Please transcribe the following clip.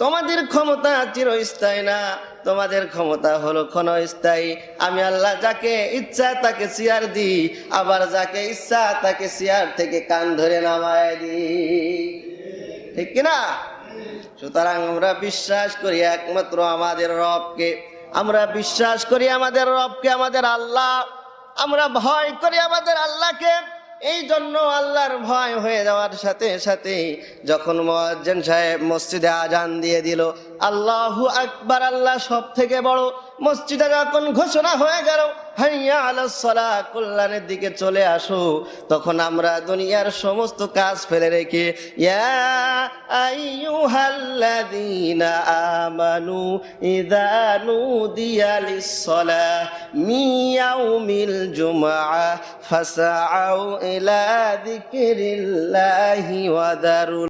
তোমাদের ক্ষমতা চিরস্থায়ী না, তোমাদের ক্ষমতা হলো ক্ষণস্থায়ী। আমি আল্লাহ যাকে ইচ্ছা তাকে চেয়ার দিই, আবার যাকে ইচ্ছা তাকে চেয়ার থেকে কান ধরে নামায় দিই, ঠিক কিনা? সুতরাং আমরা বিশ্বাস করি একমাত্র আমাদের রবকে, আমরা বিশ্বাস করি আমাদের রবকে, আমাদের আল্লাহ। আমরা ভয় করি আমাদের আল্লাহকে। এই জন্য আল্লাহর ভয় হয়ে যাওয়ার সাথে সাথে যখন মুয়াজ্জিন সাহেব মসজিদে আজান দিয়ে দিল, আল্লাহু আকবার, আল্লাহ সব থেকে বড়, মসজিদে যখন ঘোষণা হয়ে গেল হাইয়া আলাস সালাহ, কল্যাণের দিকে চলে আসো, তখন আমরা দুনিয়ার সমস্ত কাজ ফেলে রেখে ইয়া আইয়ুহাল্লাযীনা আমানু ইযা নুদিয়া লিস-সালাহ মিন ইয়াউমিল জুমআহ ফাসআউ ইলা যিকরিল্লাহি ওয়া দারুল